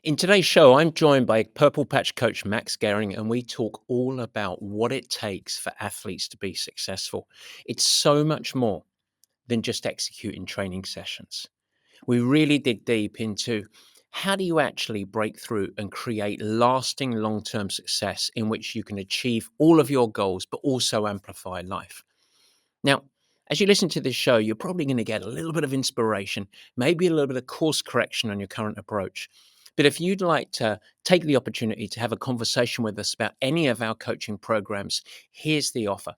In today's show, I'm joined by Purple Patch coach Max Gering, and we talk all about what it takes for athletes to be successful. It's so much more than just executing training sessions. We really dig deep into how do you actually break through and create lasting long term success in which you can achieve all of your goals, but also amplify life. Now, as you listen to this show, you're probably going to get a little bit of inspiration, maybe a little bit of course correction on your current approach. But if you'd like to take the opportunity to have a conversation with us about any of our coaching programs, here's the offer.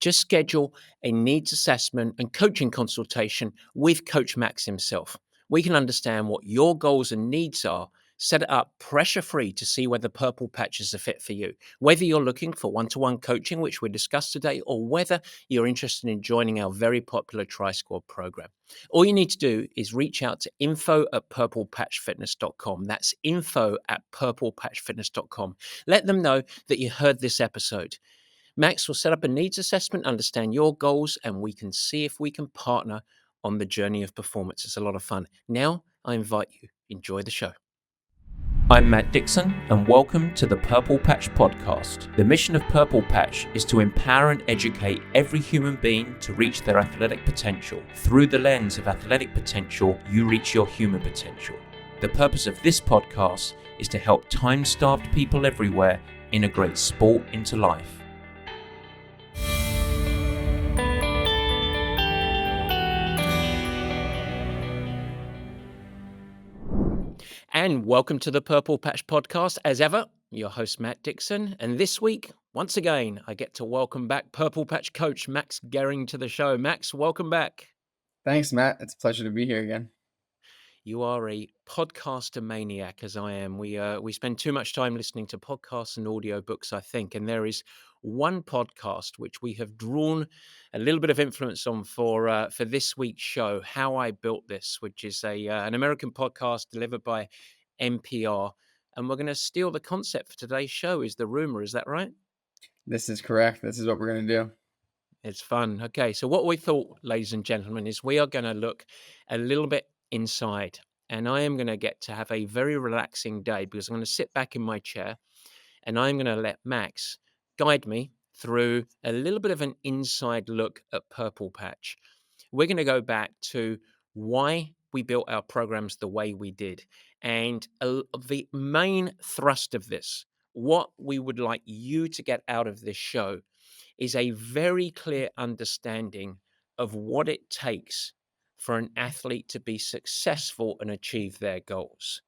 Just schedule a needs assessment and coaching consultation with Coach Max himself. We can understand what your goals and needs are, set it up pressure free to see whether Purple Patch is a fit for you. Whether you're looking for one to one coaching, which we discussed today, or whether you're interested in joining our very popular Tri Squad program. All you need to do is reach out to info@purplepatchfitness.com. That's info@purplepatchfitness.com. Let them know that you heard this episode. Max will set up a needs assessment, understand your goals, and we can see if we can partner on the journey of performance. It's a lot of fun. Now, I invite you, enjoy the show. I'm Matt Dixon, and welcome to the Purple Patch Podcast. The mission of Purple Patch is to empower and educate every human being to reach their athletic potential. Through the lens of athletic potential, you reach your human potential. The purpose of this podcast is to help time-starved people everywhere integrate sport into life. And welcome to the Purple Patch Podcast. As ever, your host, Matt Dixon. And this week, once again, I get to welcome back Purple Patch coach Max Gering to the show. Max, welcome back. Thanks, Matt. It's a pleasure to be here again. You are a podcaster maniac, as I am. We spend too much time listening to podcasts and audiobooks, I think. And there is one podcast which we have drawn a little bit of influence on for this week's show, How I Built This, which is an American podcast delivered by NPR. And we're going to steal the concept for today's show, is the rumor. Is that right? This is correct. This is what we're going to do. It's fun. Okay, so what we thought, ladies and gentlemen, is we are going to look a little bit inside. And I am going to get to have a very relaxing day because I'm going to sit back in my chair and I'm going to let Max guide me through a little bit of an inside look at Purple Patch. We're going to go back to why we built our programs the way we did. And the main thrust of this, what we would like you to get out of this show, is a very clear understanding of what it takes for an athlete to be successful and achieve their goals.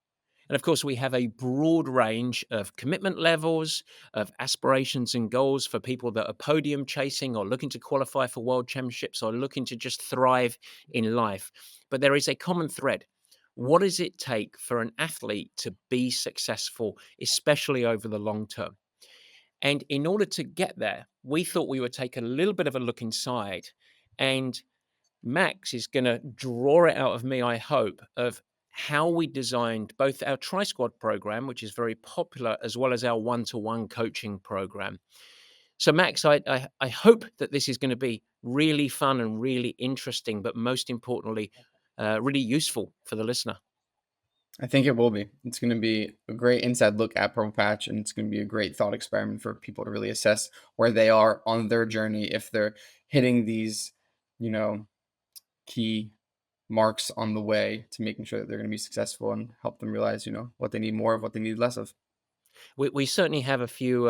And of course, we have a broad range of commitment levels, of aspirations and goals for people that are podium chasing or looking to qualify for world championships or looking to just thrive in life. But there is a common thread. What does it take for an athlete to be successful, especially over the long term? And in order to get there, we thought we would take a little bit of a look inside. And Max is going to draw it out of me, I hope, of how we designed both our Tri Squad program, which is very popular, as well as our one-to-one coaching program. So, Max, I hope that this is going to be really fun and really interesting, but most importantly, really useful for the listener. I think it will be. It's going to be a great inside look at Purple Patch, and it's going to be a great thought experiment for people to really assess where they are on their journey, if they're hitting these, key marks on the way to making sure that they're going to be successful, and help them realize, what they need more of, what they need less of. We certainly have a few,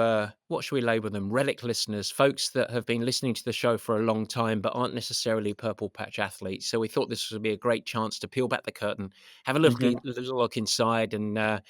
what should we label them? Relic listeners, folks that have been listening to the show for a long time, but aren't necessarily Purple Patch athletes. So we thought this would be a great chance to peel back the curtain, have a little look inside, and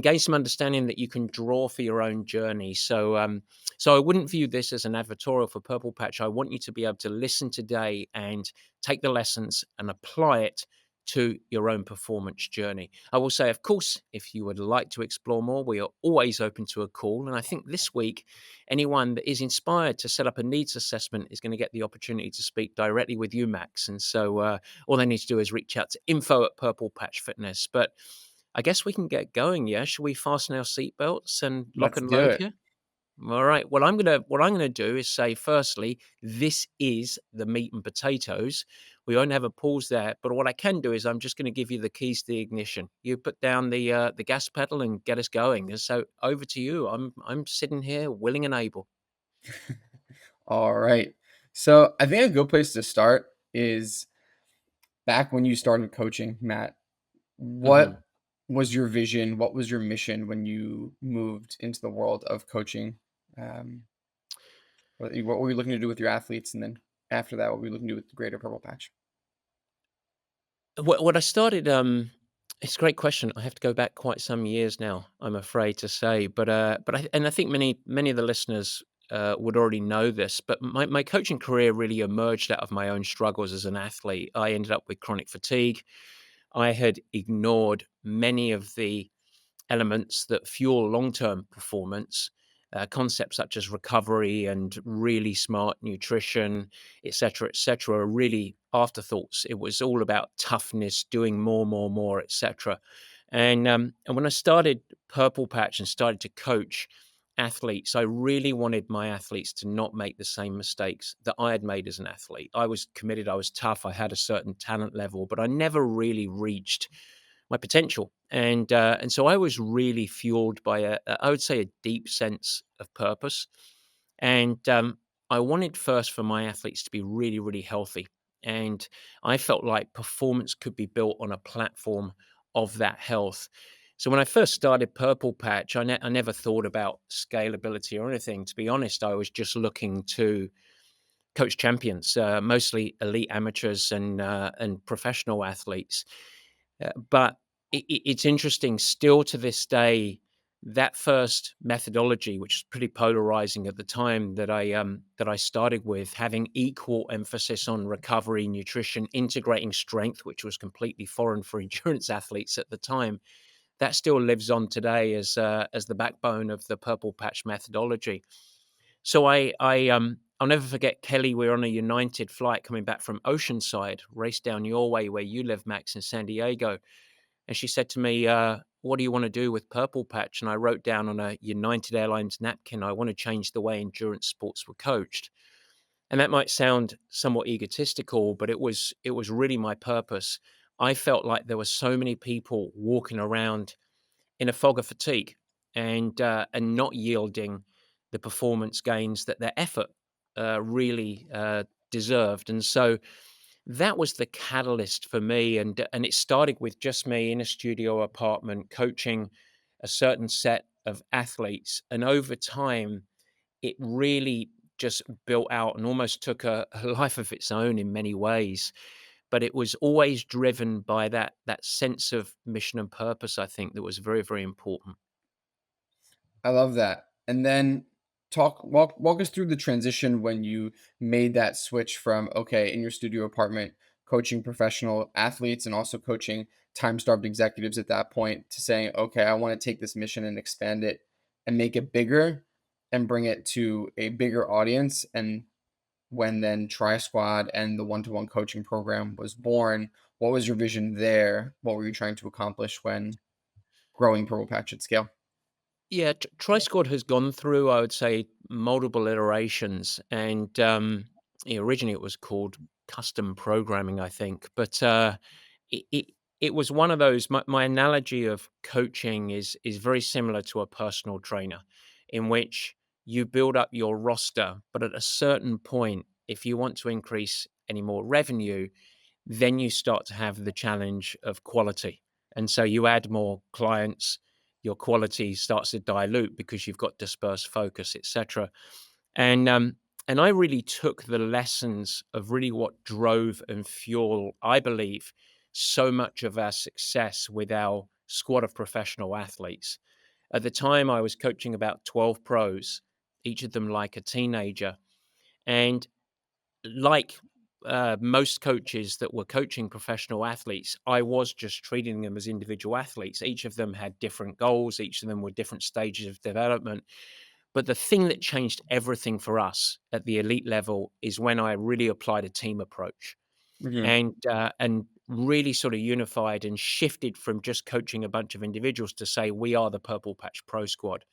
gain some understanding that you can draw for your own journey. So, so I wouldn't view this as an advertorial for Purple Patch. I want you to be able to listen today and take the lessons and apply it to your own performance journey. I will say, of course, if you would like to explore more, we are always open to a call. And I think this week, anyone that is inspired to set up a needs assessment is going to get the opportunity to speak directly with you, Max. And so all they need to do is reach out to info@Purple Patch Fitness. But I guess we can get going. Yeah, should we fasten our seatbelts and lock Let's and do load it. here? All right. What I'm gonna do is say, firstly, this is the meat and potatoes, We won't have a pause there. But what I can do is I'm just going to give you the keys to the ignition. You put down the gas pedal and get us going. And so over to you. I'm sitting here willing and able. All right. So I think a good place to start is back when you started coaching, Matt. Mhm. What was your vision? What was your mission when you moved into the world of coaching? Um, what were you looking to do with your athletes? And then after that, what were you looking to do with the greater purple patch? What I started, it's a great question. I have to go back quite some years now, I'm afraid to say, but I think many of the listeners would already know this. But my coaching career really emerged out of my own struggles as an athlete. I ended up with chronic fatigue. I had ignored many of the elements that fuel long-term performance, concepts such as recovery and really smart nutrition, et cetera, are really afterthoughts. It was all about toughness, doing more, et cetera. And when I started Purple Patch and started to coach athletes, I really wanted my athletes to not make the same mistakes that I had made as an athlete. I was committed, I was tough, I had a certain talent level, but I never really reached my potential. And so I was really fueled by I would say a deep sense of purpose. And I wanted first for my athletes to be really healthy. And I felt like performance could be built on a platform of that health. So when I first started Purple Patch, I never thought about scalability or anything. To be honest, I was just looking to coach champions, mostly elite amateurs and professional athletes. But it's interesting still to this day, that first methodology, which is pretty polarizing at the time that I started with, having equal emphasis on recovery, nutrition, integrating strength, which was completely foreign for endurance athletes at the time, that still lives on today as the backbone of the Purple Patch methodology. So I'll never forget Kelly. We were on a United flight coming back from Oceanside, raced down your way where you live, Max, in San Diego, and she said to me, "What do you want to do with Purple Patch?" And I wrote down on a United Airlines napkin, "I want to change the way endurance sports were coached." And that might sound somewhat egotistical, but it was really my purpose. I felt like there were so many people walking around in a fog of fatigue and not yielding the performance gains that their effort really deserved. And so that was the catalyst for me, and it started with just me in a studio apartment coaching a certain set of athletes, and over time it really just built out and almost took a life of its own in many ways. But it was always driven by that sense of mission and purpose, I think, that was very important. I love that. And then walk us through the transition when you made that switch from, okay, in your studio apartment, coaching professional athletes and also coaching time-starved executives at that point, to saying, okay, I want to take this mission and expand it and make it bigger and bring it to a bigger audience. And when then Tri Squad and the one-to-one coaching program was born, what was your vision there? What were you trying to accomplish when growing Purple Patch at scale? Yeah, Tri-Squad has gone through, I would say, multiple iterations, and originally it was called custom programming, I think, but it, it it was one of those. My analogy of coaching is very similar to a personal trainer, in which you build up your roster, but at a certain point, if you want to increase any more revenue, then you start to have the challenge of quality. And so you add more clients, your quality starts to dilute because you've got dispersed focus, etc. And I really took the lessons of really what drove and fuel, I believe, so much of our success with our squad of professional athletes. At the time, I was coaching about 12 pros, each of them like a teenager. And like most coaches that were coaching professional athletes, I was just treating them as individual athletes. Each of them had different goals, each of them were different stages of development. But the thing that changed everything for us at the elite level is when I really applied a team approach Mhm. and really sort of unified and shifted from just coaching a bunch of individuals to say we are the Purple Patch Pro Squad.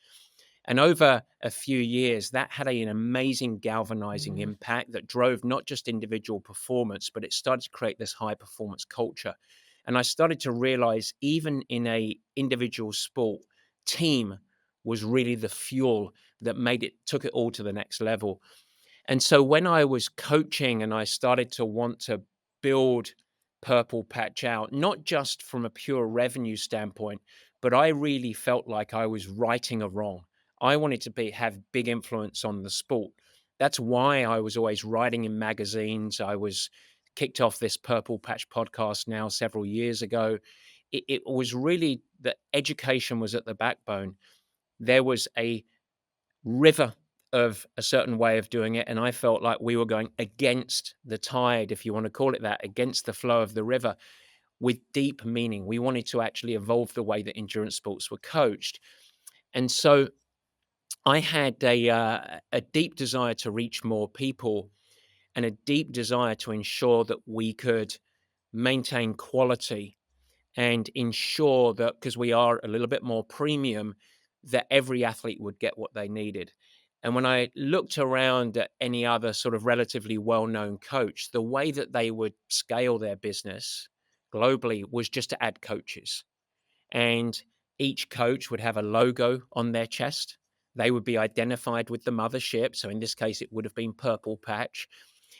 And over a few years, that had an amazing galvanizing Mhm. impact that drove not just individual performance, but it started to create this high performance culture. And I started to realize, even in a individual sport, team was really the fuel that took it all to the next level. And so when I was coaching and I started to want to build Purple Patch out, not just from a pure revenue standpoint, but I really felt like I was righting a wrong. I wanted to have big influence on the sport. That's why I was always writing in magazines. I was kicked off this Purple Patch podcast now several years ago. It was really that education was at the backbone. There was a river of a certain way of doing it, and I felt like we were going against the tide, if you want to call it that, against the flow of the river with deep meaning. We wanted to actually evolve the way that endurance sports were coached. And so I had a deep desire to reach more people and a deep desire to ensure that we could maintain quality and ensure that, because we are a little bit more premium, that every athlete would get what they needed. And when I looked around at any other sort of relatively well-known coach, the way that they would scale their business globally was just to add coaches. And each coach would have a logo on their chest. They would be identified with the mothership. So in this case, it would have been Purple Patch,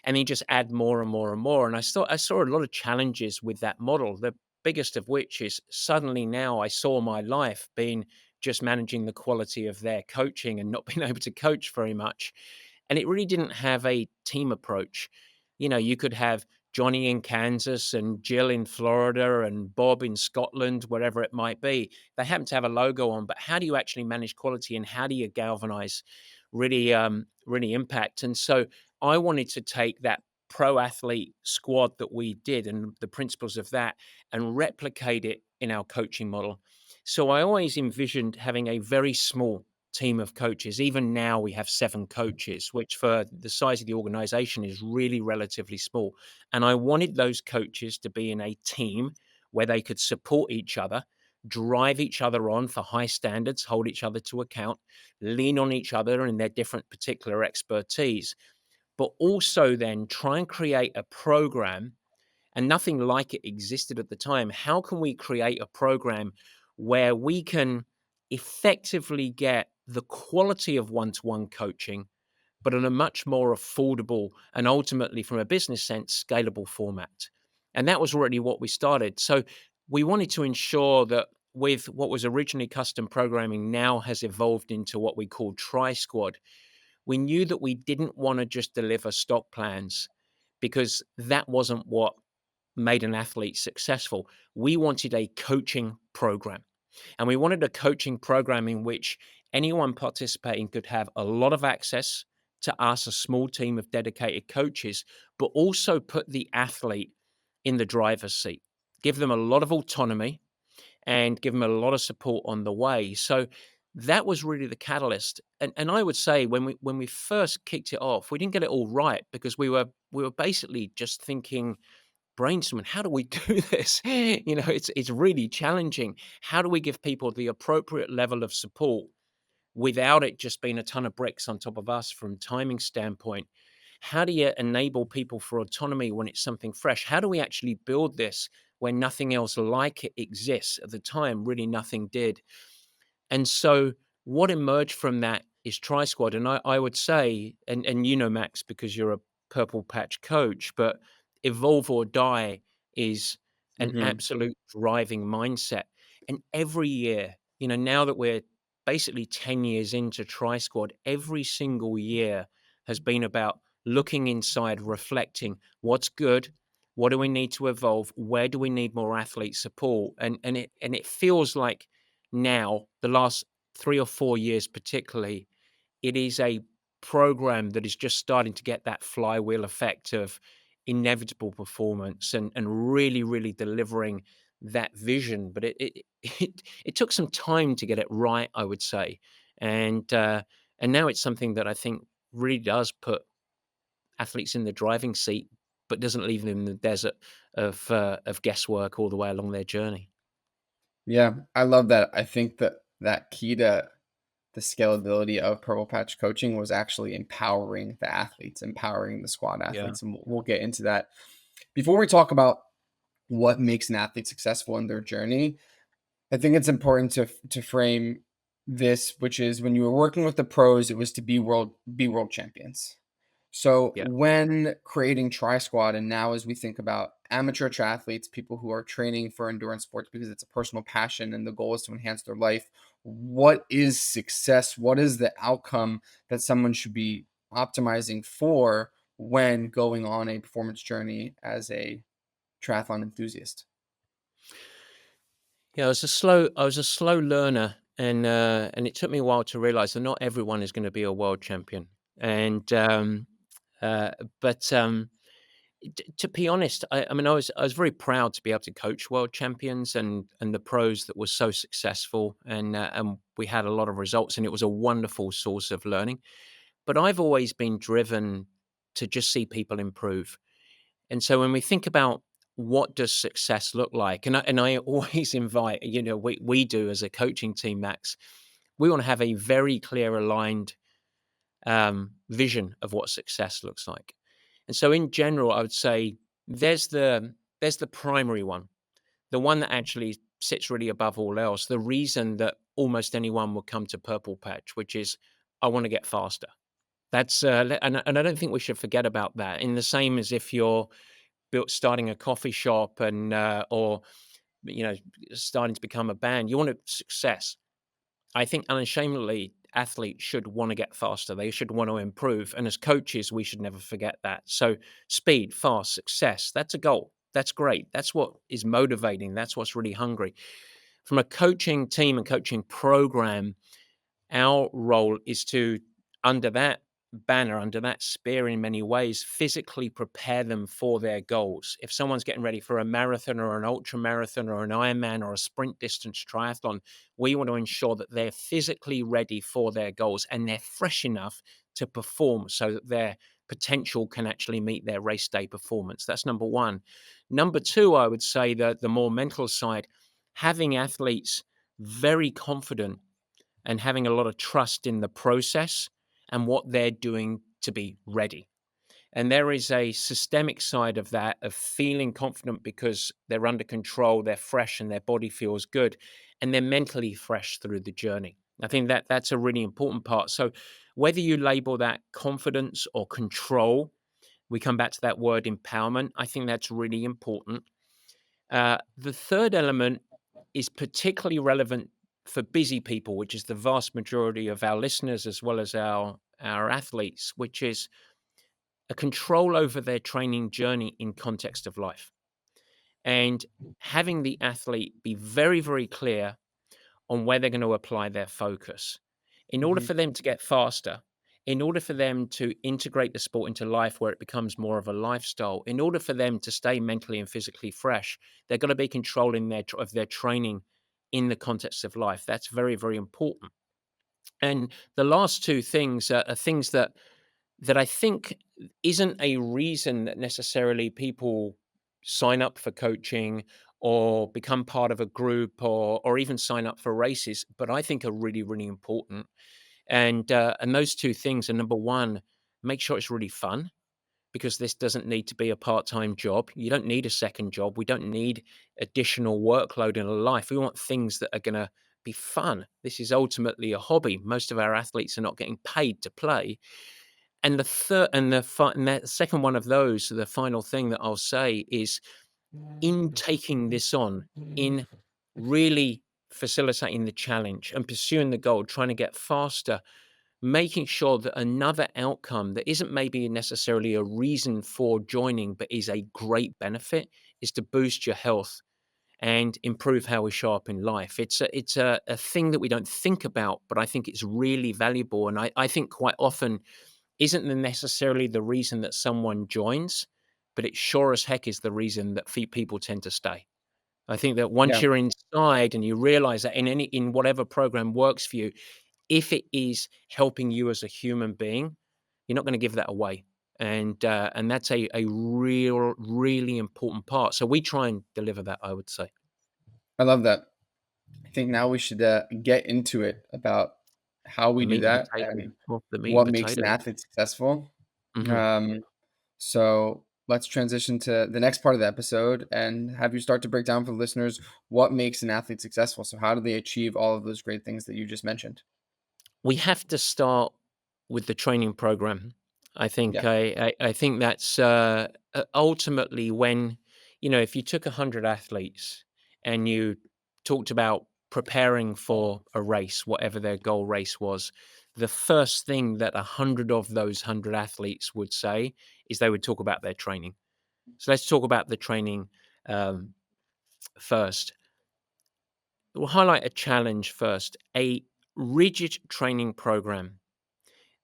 and then just add more and more and more. And I saw a lot of challenges with that model. The biggest of which is, suddenly now I saw my life being just managing the quality of their coaching and not being able to coach very much. And it really didn't have a team approach. You could have Johnny in Kansas and Jill in Florida and Bob in Scotland, wherever it might be. They happen to have a logo on, but how do you actually manage quality, and how do you galvanize really impact? And so I wanted to take that pro athlete squad that we did and the principles of that and replicate it in our coaching model. So I always envisioned having a very small team of coaches. Even now, we have 7 coaches, which for the size of the organization is really relatively small. And I wanted those coaches to be in a team where they could support each other, drive each other on for high standards, hold each other to account, lean on each other and their different particular expertise, but also then try and create a program. And nothing like it existed at the time. How can we create a program where we can effectively get the quality of one-to-one coaching, but in a much more affordable and ultimately, from a business sense, scalable format? And that was already what we started. So we wanted to ensure that, with what was originally custom programming, now has evolved into what we call Tri Squad. We knew that we didn't want to just deliver stock plans, because that wasn't what made an athlete successful. We wanted a coaching program, and we wanted a coaching program in which anyone participating could have a lot of access to us, a small team of dedicated coaches, but also put the athlete in the driver's seat, give them a lot of autonomy, and give them a lot of support on the way. So that was really the catalyst. And I would say, when we first kicked it off, we didn't get it all right, because we were basically just thinking, brainstorming, how do we do this? It's really challenging. How do we give people the appropriate level of support without it just being a ton of bricks on top of us from timing standpoint? How do you enable people for autonomy when it's something fresh? How do we actually build this when nothing else like it exists? At the time, really nothing did. And so what emerged from that is Tri Squad. And I would say, and Max, because you're a Purple Patch coach, but evolve or die is an Mhm. absolute driving mindset. And every year, now that we're basically 10 years into Tri Squad, every single year has been about looking inside, reflecting what's good, what do we need to evolve, where do we need more athlete support, and it feels like now, the last 3 or 4 years particularly, it is a program that is just starting to get that flywheel effect of inevitable performance and really, really delivering that vision. But it took some time to get it right, I would say. And now it's something that I think really does put athletes in the driving seat, but doesn't leave them in the desert of guesswork all the way along their journey. Yeah, I love that. I think that that key the scalability of Purple Patch coaching was actually empowering the athletes, empowering the squad Yeah. athletes. And we'll get into that. Before we talk about what makes an athlete successful in their journey, I think it's important to frame this, which is when you were working with the pros, it was to be world champions. So Yeah. when creating Tri Squad, and now as we think about amateur triathletes, people who are training for endurance sports because it's a personal passion and the goal is to enhance their life, what is success? What is the outcome that someone should be optimizing for when going on a performance journey as a triathlon enthusiast? Yeah, I was a slow learner, and it took me a while to realize that not everyone is going to be a world champion. And uh, but to be honest, I mean, I was very proud to be able to coach world champions and the pros that were so successful, and we had a lot of results, and it was a wonderful source of learning. But I've always been driven to just see people improve. And so when we think about what does success look like, and I always invite, we do as a coaching team, Max, we want to have a very clear, aligned vision of what success looks like. And so in general, I would say there's the primary one, the one that actually sits really above all else. The reason that almost anyone will come to Purple Patch, which is I want to get faster. That's and I don't think we should forget about that. In the same as if you're built starting a coffee shop and or you know starting to become a band, you want a success. I think unashamedly athletes should want to get faster, they should want to improve, and as coaches we should never forget that. So speed, fast, success, that's a goal, that's great, that's what is motivating, that's what's really hungry. From a coaching team and coaching program, our role is to, under that banner, under that spear, in many ways, physically prepare them for their goals. If someone's getting ready for a marathon or an ultra marathon or an Ironman or a sprint distance triathlon, we want to ensure that they're physically ready for their goals and they're fresh enough to perform so that their potential can actually meet their race day performance. That's number one. Number two, I would say that the more mental side, having athletes very confident and having a lot of trust in the process and what they're doing to be ready. And there is a systemic side of that, of feeling confident because they're under control, they're fresh, and their body feels good, and they're mentally fresh through the journey. I think that that's a really important part. So, whether you label that confidence or control, we come back to that word empowerment. I think that's really important. The third element is particularly relevant for busy people, which is the vast majority of our listeners as well as our athletes, which is a control over their training journey in context of life. And having the athlete be very, very clear on where they're going to apply their focus. In order Mhm. for them to get faster, in order for them to integrate the sport into life where it becomes more of a lifestyle, in order for them to stay mentally and physically fresh, they're going to be controlling of their training in the context of life. That's very, very important. And the last two things are things that I think isn't a reason that necessarily people sign up for coaching or become part of a group or even sign up for races, but I think are really, really important. And those two things are number one, make sure it's really fun because this doesn't need to be a part-time job. You don't need a second job. We don't need additional workload in a life. We want things that are going to be fun. This is ultimately a hobby. Most of our athletes are not getting paid to play. And the third and the second one of those, the final thing that I'll say is in taking this on, in really facilitating the challenge and pursuing the goal, trying to get faster, making sure that another outcome that isn't maybe necessarily a reason for joining, but is a great benefit, is to boost your health and improve how we show up in life. It's a thing that we don't think about, but I think it's really valuable. And I think quite often isn't necessarily the reason that someone joins, but it sure as heck is the reason that people tend to stay. I think that once Yeah. you're inside and you realize that in whatever program works for you, if it is helping you as a human being, you're not going to give that away. And that's a real, really important part. So we try and deliver that, I would say. I love that. I think now we should get into it about how The we do meat and that potato, and or the meat and what makes an potatoes. athlete successful. Mhm. Um, so let's transition to the next part of the episode and have you start to break down for the listeners what makes an athlete successful. So how do they achieve all of those great things that you just mentioned? We have to start with the training program. I think Yeah. I think that's, ultimately when if you took 100 athletes and you talked about preparing for a race, whatever their goal race was, the first thing that 100 of those 100 athletes would say is they would talk about their training. So let's talk about the training, um, first. We'll highlight a challenge first, a rigid training program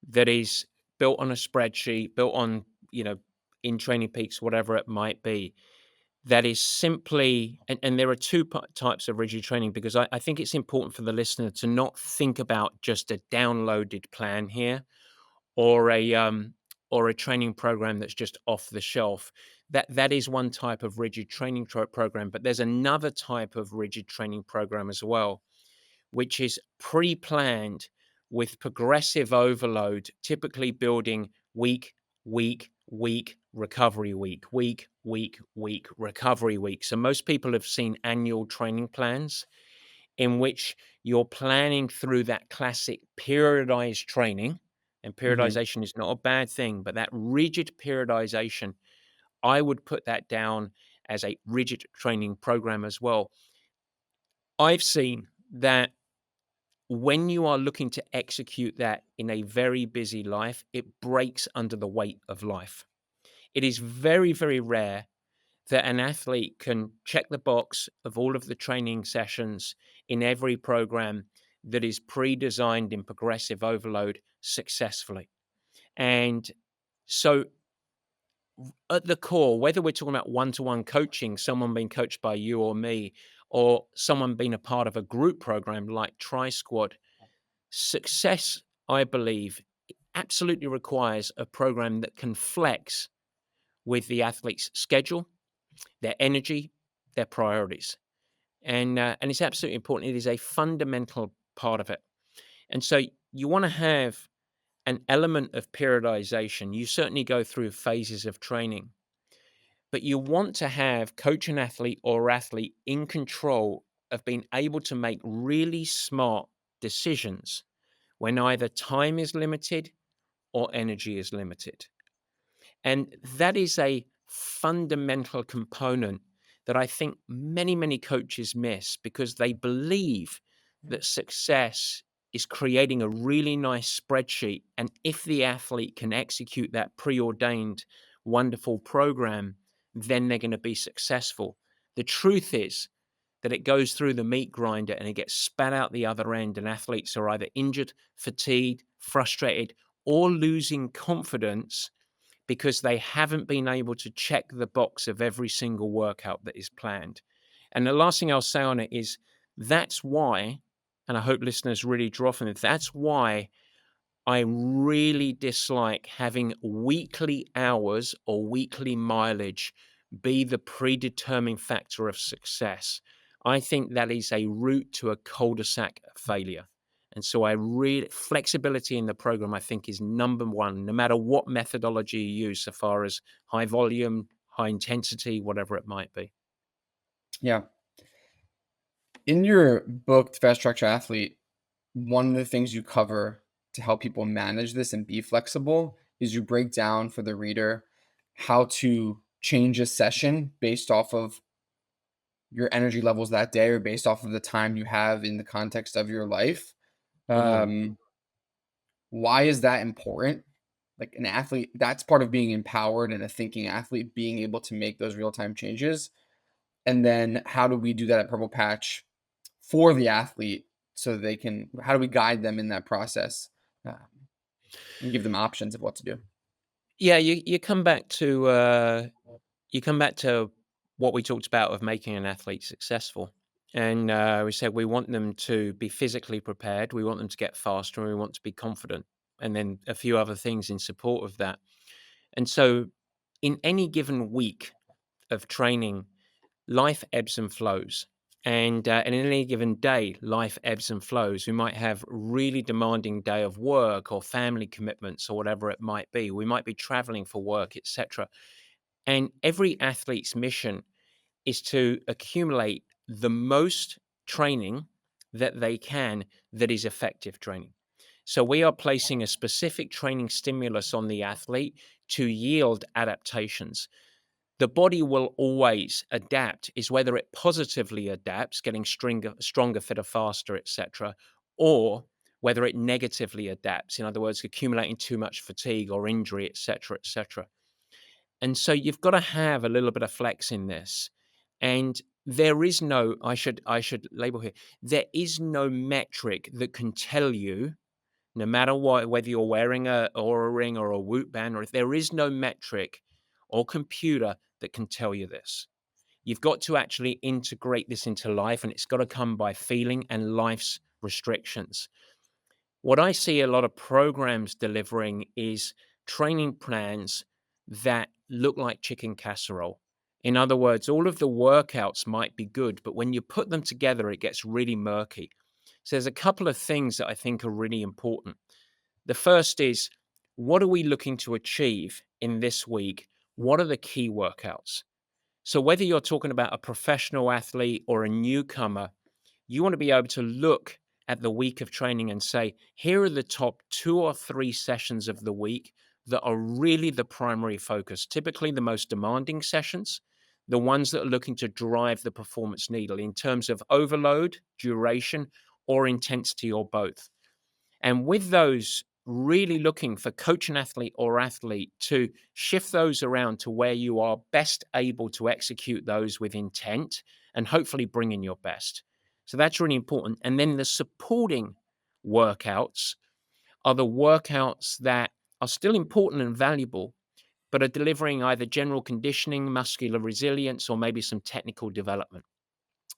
that is built on a spreadsheet, built on, you know, in Training Peaks, whatever it might be, that is simply, and there are two types of rigid training because I think it's important for the listener to not think about just a downloaded plan here or a training program that's just off the shelf. That is one type of rigid training program, but there's another type of rigid training program as well, which is pre-planned with progressive overload, typically building week, week, week, recovery week, week, week, week, recovery week. So most people have seen annual training plans in which you're planning through that classic periodized training. And Hmm. periodization is not a bad thing, but that rigid periodization, I would put that down as a rigid training program as well. I've seen that when you are looking to execute that in a very busy life, it breaks under the weight of life. It is very, very rare that an athlete can check the box of all of the training sessions in every program that is pre designed in progressive overload successfully. And so, at the core, whether we're talking about one to one coaching, someone being coached by you or me, or someone being a part of a group program like Tri Squad, success, I believe, absolutely requires a program that can flex with the athlete's schedule, their energy, their priorities, and it's absolutely important. It is a fundamental part of it, and so you want to have an element of periodization. You certainly go through phases of training, but you want to have coach and athlete or athlete in control of being able to make really smart decisions when either time is limited or energy is limited. And that is a fundamental component that I think many, many coaches miss because they believe that success is creating a really nice spreadsheet. And if the athlete can execute that preordained, wonderful program, then they're going to be successful. The truth is that it goes through the meat grinder and it gets spat out the other end, and athletes are either injured, fatigued, frustrated, or losing confidence because they haven't been able to check the box of every single workout that is planned. And the last thing I'll say on it is that's why, and I hope listeners really draw from it, that's why I really dislike having weekly hours or weekly mileage be the predetermining factor of success. I think that is a route to a cul-de-sac failure. And so I really flexibility in the program I think is number one, no matter what methodology you use, so far as high volume, high intensity, whatever it might be. Yeah. In your book, The Fast Structure Athlete, one of the things you cover to help people manage this and be flexible is you break down for the reader how to change a session based off of your energy levels that day or based off of the time you have in the context of your life. Mhm. Why is that important? Like an athlete, that's part of being empowered and a thinking athlete being able to make those real time changes. And then how do we do that at Purple Patch for the athlete so they can, how do we guide them in that process uh, and give them options of what to do? Yeah, you come back to what we talked about of making an athlete successful. And we said we want them to be physically prepared, we want them to get faster, and we want to be confident. And then a few other things in support of that. And so, in any given week of training, life ebbs and flows. And in any given day, life ebbs and flows. We might have really demanding day of work or family commitments or whatever it might be. We might be traveling for work, etc. And every athlete's mission is to accumulate the most training that they can that is effective training. So we are placing a specific training stimulus on the athlete to yield adaptations. The body will always adapt, is whether it positively adapts, getting stronger, fitter, faster, etc., or whether it negatively adapts, in other words, accumulating too much fatigue or injury, etc., etc. And so you've got to have a little bit of flex in this. And there is no, I should label here, there is no metric that can tell you, no matter what, whether you're wearing a or a ring or a Whoop band, or if there is no metric or computer that can tell you this. You've got to actually integrate this into life, and it's got to come by feeling and life's restrictions. What I see a lot of programs delivering is training plans that look like chicken casserole. In other words, all of the workouts might be good, but when you put them together, it gets really murky. So there's a couple of things that I think are really important. The first is, what are we looking to achieve in this week? What are the key workouts? So whether you're talking about a professional athlete or a newcomer, you want to be able to look at the week of training and say, here are the top 2 or 3 sessions of the week that are really the primary focus, typically the most demanding sessions, the ones that are looking to drive the performance needle in terms of overload, duration, or intensity, or both. And with those, really looking for coach and athlete or athlete to shift those around to where you are best able to execute those with intent and hopefully bring in your best. So that's really important. And then the supporting workouts are the workouts that are still important and valuable, but are delivering either general conditioning, muscular resilience, or maybe some technical development.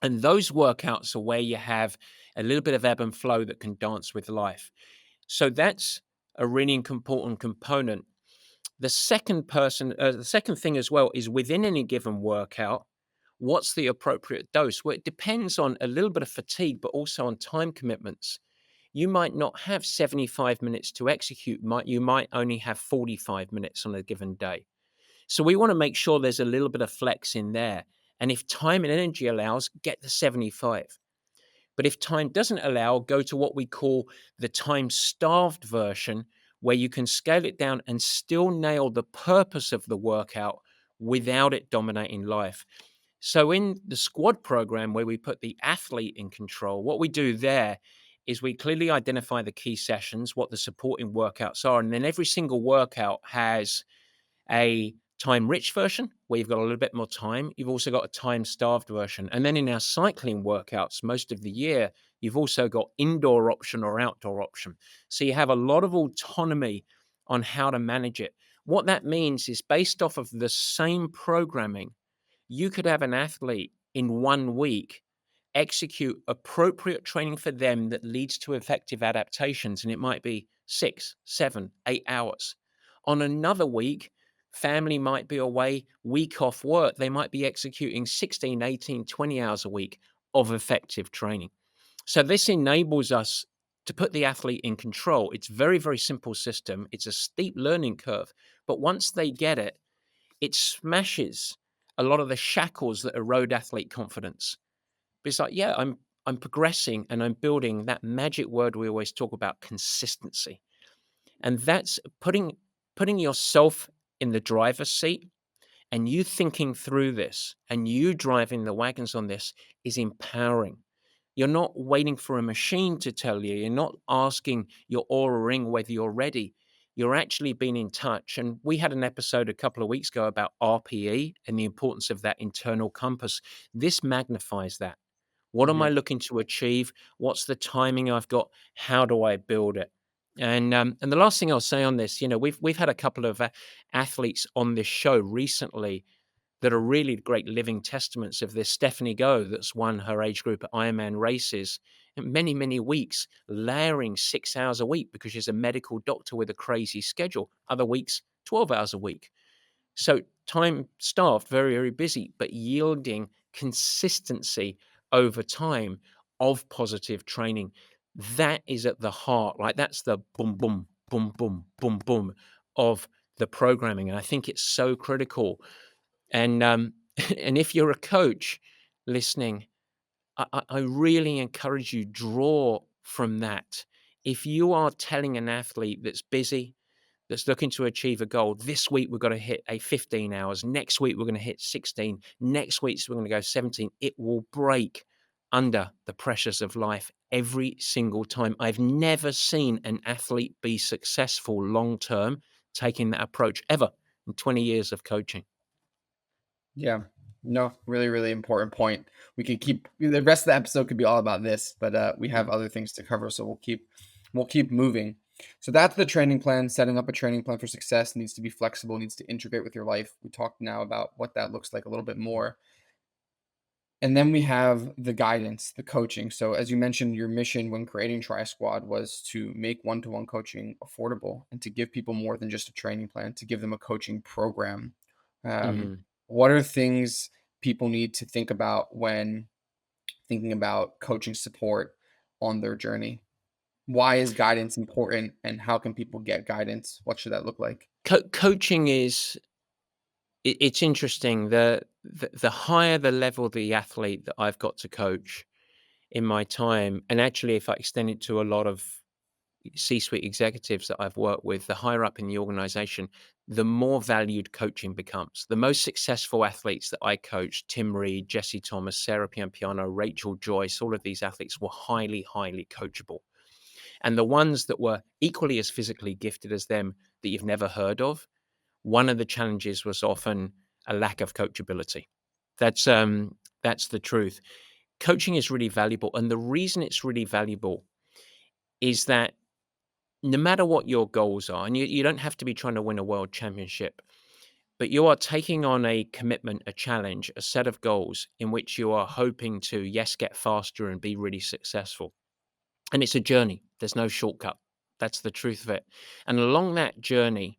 And those workouts are where you have a little bit of ebb and flow that can dance with life. So that's a really important component. The second thing as well is within any given workout, what's the appropriate dose? Well, it depends on a little bit of fatigue, but also on time commitments. You might not have 75 minutes to execute. You might only have 45 minutes on a given day. So we want to make sure there's a little bit of flex in there. And if time and energy allows, get the 75. But if time doesn't allow, go to what we call the time starved version, where you can scale it down and still nail the purpose of the workout without it dominating life. So, in the squad program, where we put the athlete in control, what we do there is we clearly identify the key sessions, what the supporting workouts are, and then every single workout has a time rich version where you've got a little bit more time. You've also got a time starved version. And then in our cycling workouts, most of the year, you've also got indoor option or outdoor option. So you have a lot of autonomy on how to manage it. What that means is based off of the same programming, you could have an athlete in 1 week execute appropriate training for them that leads to effective adaptations. And it might be 6, 7, 8 hours. On another week, family might be away, week off work. They might be executing 16, 18, 20 hours a week of effective training. So this enables us to put the athlete in control. It's very, very simple system. It's a steep learning curve. But once they get it, it smashes a lot of the shackles that erode athlete confidence. But it's like, yeah, I'm progressing and I'm building that magic word we always talk about, consistency. And that's putting yourself in the driver's seat, and you thinking through this and you driving the wagons on this is empowering. You're not waiting for a machine to tell you. You're not asking your aura ring whether you're ready. You're actually being in touch. And we had an episode a couple of weeks ago about RPE and the importance of that internal compass. This magnifies that. What am I Mhm. looking to achieve? What's the timing I've got? How do I build it? And the last thing I'll say on this, we've had a couple of athletes on this show recently that are really great living testaments of this. Stephanie Go, that's won her age group at Ironman races in many, many weeks, layering 6 hours a week because she's a medical doctor with a crazy schedule. Other weeks, 12 hours a week. So time starved, very, very busy, but yielding consistency over time of positive training. That is at the heart, like that's the boom, boom, boom, boom, boom, boom of the programming. And I think it's so critical. And and if you're a coach listening, I really encourage you draw from that. If you are telling an athlete that's busy, that's looking to achieve a goal, this week we've got to hit a 15 hours, next week we're going to hit 16, next week we're going to go 17, it will break under the pressures of life every single time. I've never seen an athlete be successful long term taking that approach ever in 20 years of coaching. Yeah. No, really, really important point. We could keep the rest of the episode could be all about this, but we have other things to cover, so we'll keep moving. So that's the training plan. Setting up a training plan for success needs to be flexible, needs to integrate with your life. We talked now about what that looks like a little bit more. And then we have the guidance, the coaching. So as you mentioned, your mission when creating Tri Squad was to make one-to-one coaching affordable and to give people more than just a training plan, to give them a coaching program. Mhm. What are things people need to think about when thinking about coaching support on their journey? Why is guidance important and how can people get guidance? What should that look like? Coaching is it's interesting. The higher the level the athlete that I've got to coach in my time, and actually, if I extend it to a lot of C-suite executives that I've worked with, the higher up in the organization, the more valued coaching becomes. The most successful athletes that I coached, Tim Reed, Jesse Thomas, Sarah Piampiano, Rachel Joyce, all of these athletes were highly, highly coachable. And the ones that were equally as physically gifted as them that you've never heard of, one of the challenges was often a lack of coachability. That's the truth. Coaching is really valuable, and the reason it's really valuable is that no matter what your goals are, and you don't have to be trying to win a world championship, but you are taking on a commitment, a challenge, a set of goals in which you are hoping to, yes, get faster and be really successful. And it's a journey. There's no shortcut. That's the truth of it. And along that journey,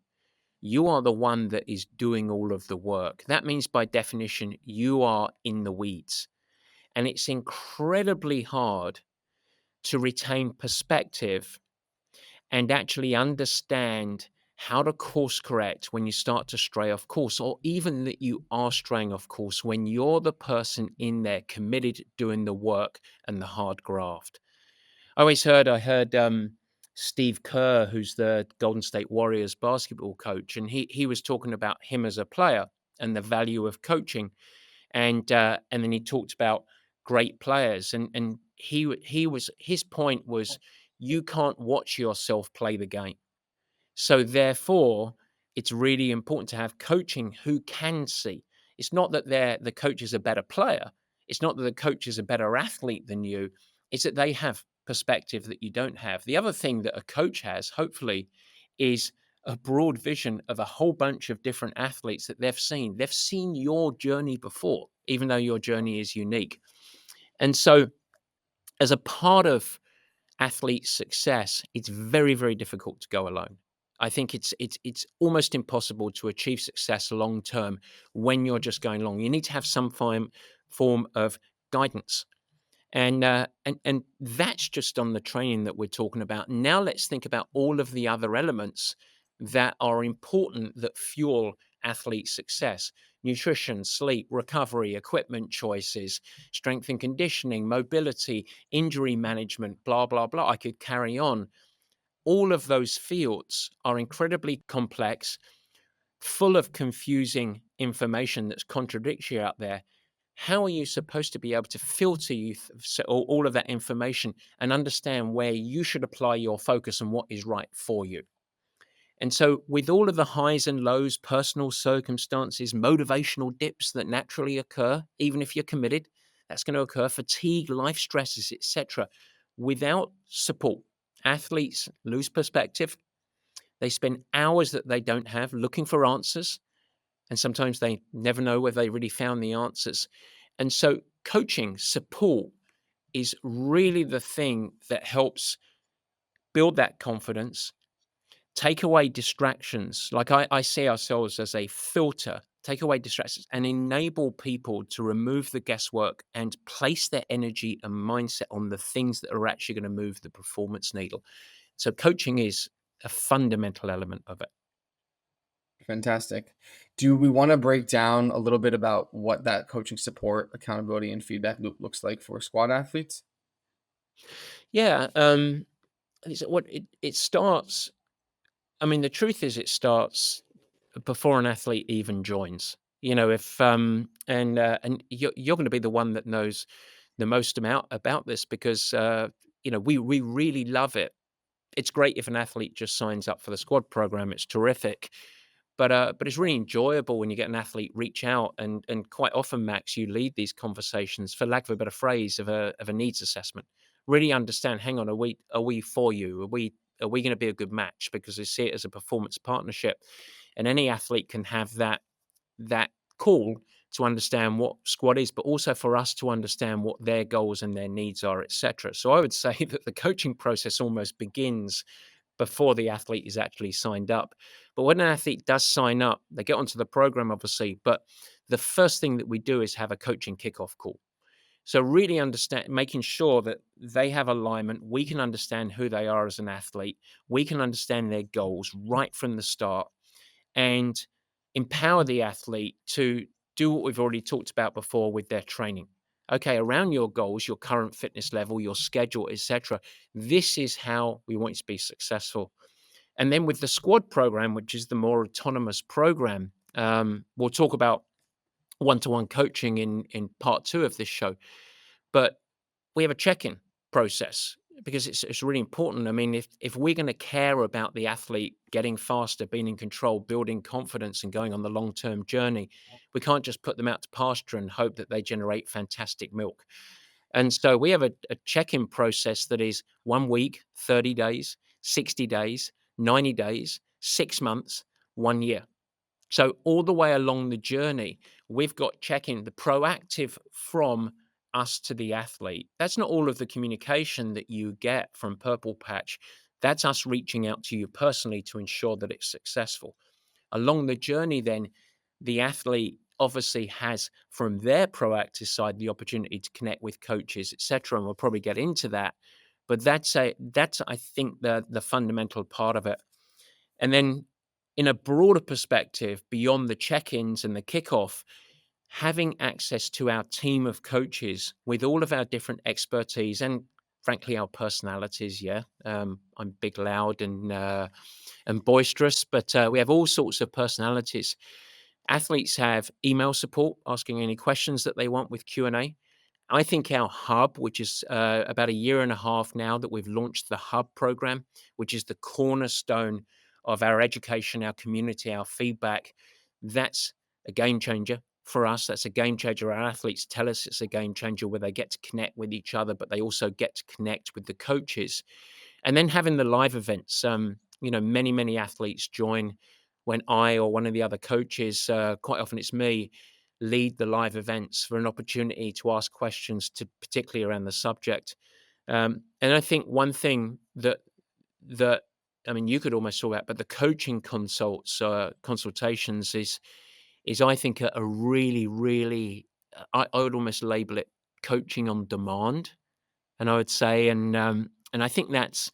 you are the one that is doing all of the work. That means, by definition, you are in the weeds. And it's incredibly hard to retain perspective and actually understand how to course correct when you start to stray off course, or even that you are straying off course when you're the person in there committed, doing the work and the hard graft. I heard Steve Kerr, who's the Golden State Warriors basketball coach, and he was talking about him as a player and the value of coaching, and then he talked about great players, and he was his point was you can't watch yourself play the game. So therefore, it's really important to have coaching who can see. It's not that the coach is a better player. It's not that the coach is a better athlete than you. It's that they have perspective that you don't have. The other thing that a coach has, hopefully, is a broad vision of a whole bunch of different athletes that they've seen. They've seen your journey before, even though your journey is unique. And so, as a part of athlete success, it's very, very difficult to go alone. I think it's almost impossible to achieve success long term when you're just going along. You need to have some form of guidance, and that's just on the training that we're talking about. Now let's think about all of the other elements that are important that fuel athlete success: nutrition, sleep, recovery, equipment choices, strength and conditioning, mobility, injury management, blah blah blah. I could carry on. All of those fields are incredibly complex, full of confusing information that's contradictory out there. How are you supposed to be able to filter all of that information and understand where you should apply your focus and what is right for you? And so, with all of the highs and lows, personal circumstances, motivational dips that naturally occur, even if you're committed, that's going to occur, fatigue, life stresses, etc. Without support, athletes lose perspective. They spend hours that they don't have looking for answers, and sometimes they never know whether they really found the answers. And so coaching support is really the thing that helps build that confidence, take away distractions. Like I see ourselves as a filter take away distractions, and enable people to remove the guesswork and place their energy and mindset on the things that are actually going to move the performance needle. So coaching is a fundamental element of it. Fantastic. Do we want to break down a little bit about what that coaching support, accountability, and feedback loop looks like for squad athletes? Yeah, it starts. I mean, the truth is, it starts before an athlete even joins. You know, if and you're going to be the one that knows the most amount about this because we really love it. It's great if an athlete just signs up for the squad program. It's terrific. But it's really enjoyable when you get an athlete reach out, and quite often, Max, you lead these conversations, for lack of a better phrase, of a needs assessment. Really understand. Hang on, are we for you? Are we going to be a good match? Because they see it as a performance partnership, and any athlete can have that call to understand what squad is, but also for us to understand what their goals and their needs are, etc. So I would say that the coaching process almost begins before the athlete is actually signed up. But when an athlete does sign up, they get onto the program, obviously. But the first thing that we do is have a coaching kickoff call. So really understand, making sure that they have alignment. We can understand who they are as an athlete. We can understand their goals right from the start and empower the athlete to do what we've already talked about before with their training. Okay, around your goals, your current fitness level, your schedule, etc. This is how we want you to be successful. And then with the squad program, which is the more autonomous program, we'll talk about one-to-one coaching in part two of this show. But we have a check-in process because it's really important. I mean, if we're going to care about the athlete getting faster, being in control, building confidence, and going on the long-term journey, we can't just put them out to pasture and hope that they generate fantastic milk. And so we have a check-in process that is 1 week, 30 days, 60 days, 90 days, 6 months, 1 year. So all the way along the journey, we've got check-in, the proactive from us to the athlete. That's not all of the communication that you get from Purple Patch. That's us reaching out to you personally to ensure that it's successful. Along the journey, then, the athlete obviously has, from their proactive side, the opportunity to connect with coaches, etc. And we'll probably get into that. But that's I think the fundamental part of it. And then in a broader perspective, beyond the check-ins and the kickoff, having access to our team of coaches with all of our different expertise and frankly our personalities. Yeah, I'm big, loud, and boisterous, but we have all sorts of personalities. Athletes have email support, asking any questions that they want with Q&A. I think our hub, which is about a year and a half now that we've launched the hub program, which is the cornerstone of our education, our community, our feedback, that's a game changer for us. That's a game changer. Our athletes tell us it's a game changer where they get to connect with each other, but they also get to connect with the coaches. And then having the live events, many athletes join when I or one of the other coaches, quite often it's me, lead the live events for an opportunity to ask questions to particularly around the subject. And I think one thing that I mean, you could almost talk about, but the coaching consultations is I think a really, really, I would almost label it coaching on demand, and I would say, and I think that's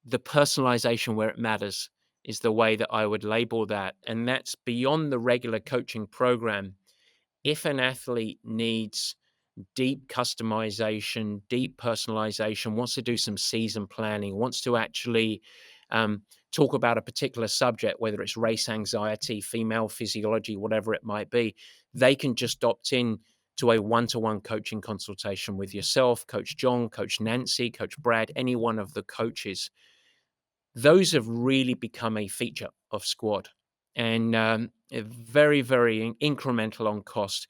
the personalization where it matters is the way that I would label that. And that's beyond the regular coaching program. If an athlete needs deep customization, deep personalization, wants to do some season planning, wants to actually talk about a particular subject, whether it's race anxiety, female physiology, whatever it might be, they can just opt in to a one-to-one coaching consultation with yourself, Coach John, Coach Nancy, Coach Brad, any one of the coaches. Those have really become a feature of Squad, and very, very incremental on cost.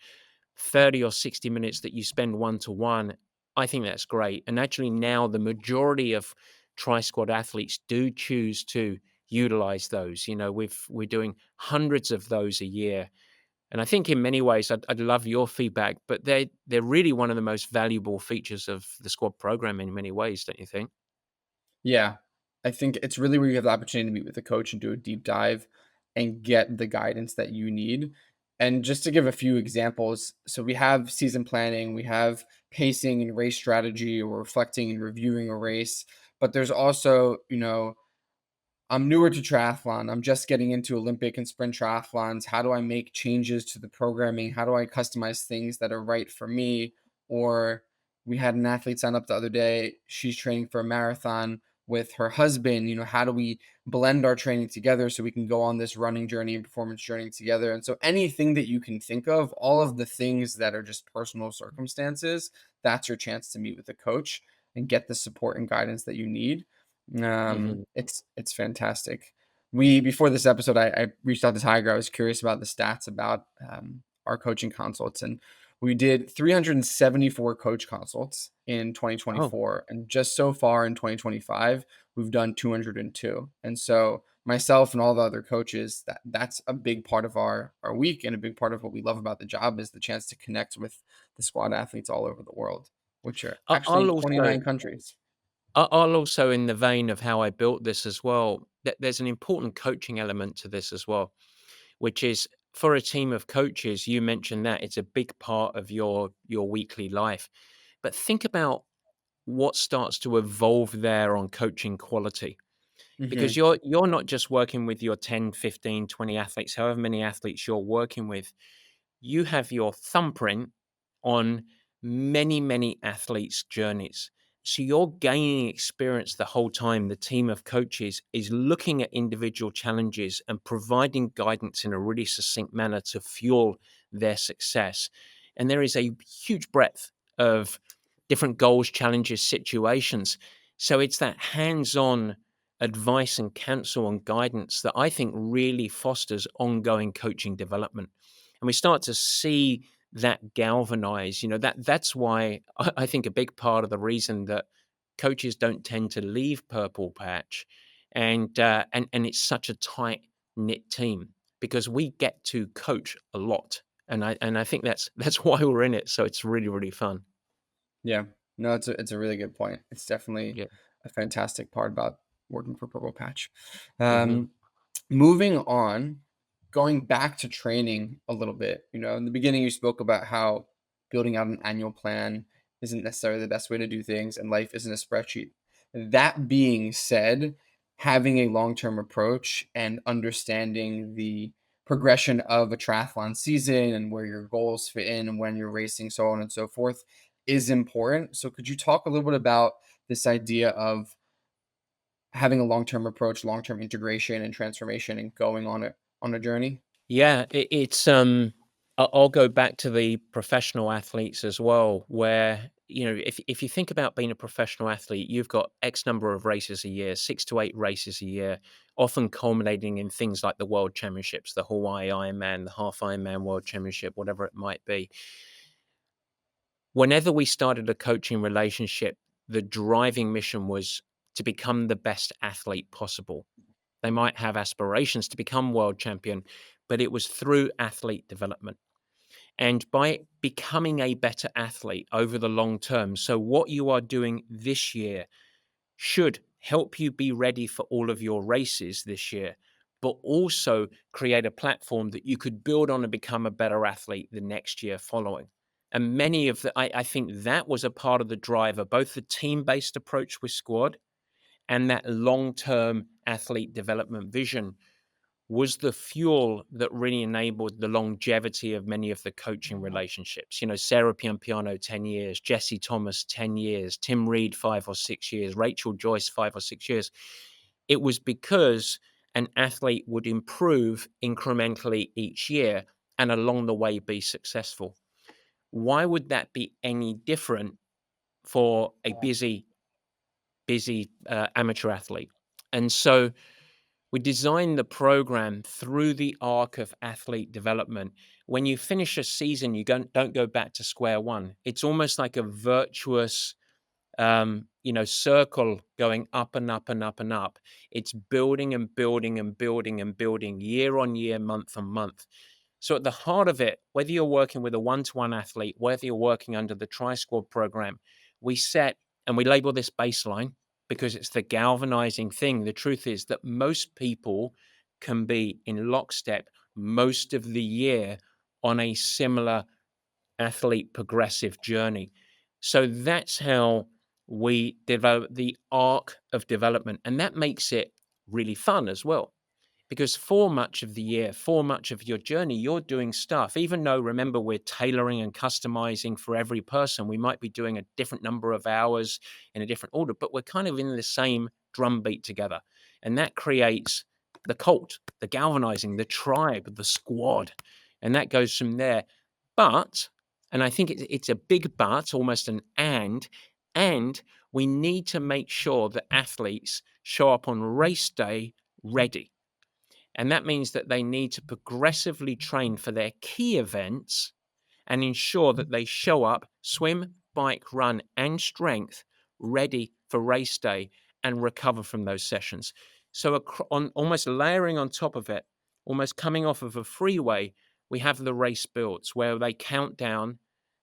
30 or 60 minutes that you spend one to one, I think that's great. And actually, now the majority of Tri Squad athletes do choose to utilize those. We're doing hundreds of those a year. And I think in many ways, I'd love your feedback, but they're really one of the most valuable features of the squad program in many ways, don't you think? Yeah. I think it's really where you have the opportunity to meet with the coach and do a deep dive and get the guidance that you need. And just to give a few examples, so we have season planning, we have pacing and race strategy, or reflecting and reviewing a race, but there's also, I'm newer to triathlon. I'm just getting into Olympic and sprint triathlons. How do I make changes to the programming? How do I customize things that are right for me? Or we had an athlete sign up the other day. She's training for a marathon with her husband. How do we blend our training together so we can go on this running journey and performance journey together? And so anything that you can think of, all of the things that are just personal circumstances, that's your chance to meet with a coach and get the support and guidance that you need. Mhm. It's fantastic. We Before this episode, I reached out to Tiger. I was curious about the stats about our coaching consults, and we did 374 coach consults in Oh, 2024, and just so far in 2025, we've done 202. And so myself and all the other coaches, that's a big part of our week, and a big part of what we love about the job is the chance to connect with the squad athletes all over the world, which are actually I'll in also 29 countries. I'll also, in the vein of how I built this as well, there's an important coaching element to this as well, which is for a team of coaches. You mentioned that it's a big part of your weekly life, but think about what starts to evolve there on coaching quality, because Mhm. you're not just working with your 10, 15, 20 athletes, however many athletes you're working with. You have your thumbprint on many, many athletes' journeys. So you're gaining experience the whole time. The team of coaches is looking at individual challenges and providing guidance in a really succinct manner to fuel their success. And there is a huge breadth of different goals, challenges, situations. So it's that hands on advice and counsel and guidance that I think really fosters ongoing coaching development. And we start to see that galvanize. That's why I think a big part of the reason that coaches don't tend to leave Purple Patch, and it's such a tight knit team, because we get to coach a lot, and I think that's why we're in it. So it's really, really fun. Yeah. No, it's a really good point. It's definitely Yeah. a fantastic part about working for Purple Patch. Hmm. Um, Moving on, going back to training a little bit, in the beginning you spoke about how building out an annual plan isn't necessarily the best way to do things, and life isn't a spreadsheet. That being said, having a long-term approach and understanding the progression of a triathlon season and where your goals fit in and when you're racing, so on and so forth, is important. So could you talk a little bit about this idea of having a long-term approach, long-term integration and transformation, and going on a journey? Yeah, it's I'll go back to the professional athletes as well, where if you think about being a professional athlete, you've got X number of races a year, 6 to 8 races a year, often culminating in things like the World Championships, the Hawaii Ironman, the Half Ironman World Championship, whatever it might be. Whenever we started a coaching relationship, the driving mission was to become the best athlete possible. They might have aspirations to become world champion, but it was through athlete development. And by becoming a better athlete over the long term, so what you are doing this year should help you be ready for all of your races this year, but also create a platform that you could build on and become a better athlete the next year following. And many of I think that was a part of the driver, both the team based approach with squad and that long term athlete development vision was the fuel that really enabled the longevity of many of the coaching relationships. Sarah Piampiano, 10 years, Jesse Thomas, 10 years, Tim Reed, 5 or 6 years, Rachel Joyce, 5 or 6 years. It was because an athlete would improve incrementally each year and along the way be successful. Why would that be any different for a busy amateur athlete? And so we design the program through the arc of athlete development. When you finish a season, you don't go back to square one. It's almost like a virtuous, circle going up and up and up and up. It's building and building and building and building year on year, month on month. So at the heart of it, whether you're working with a one-to-one athlete, whether you're working under the Tri Squad program, we set and we label this baseline because it's the galvanizing thing. The truth is that most people can be in lockstep most of the year on a similar athlete progressive journey. So that's how we develop the arc of development. And that makes it really fun as well. Because for much of the year, for much of your journey, you're doing stuff, even though remember, we're tailoring and customizing for every person. We might be doing a different number of hours in a different order, but we're kind of in the same drumbeat together. And that creates the cult, the galvanizing, the tribe, the squad. And that goes from there. But, and I think it's a big but, almost an and we need to make sure that athletes show up on race day ready, and that means that they need to progressively train for their key events and ensure that they show up swim, bike, run, and strength ready for race day and recover from those sessions. So, on almost layering on top of it, almost coming off of a freeway, we have the race builds where they count down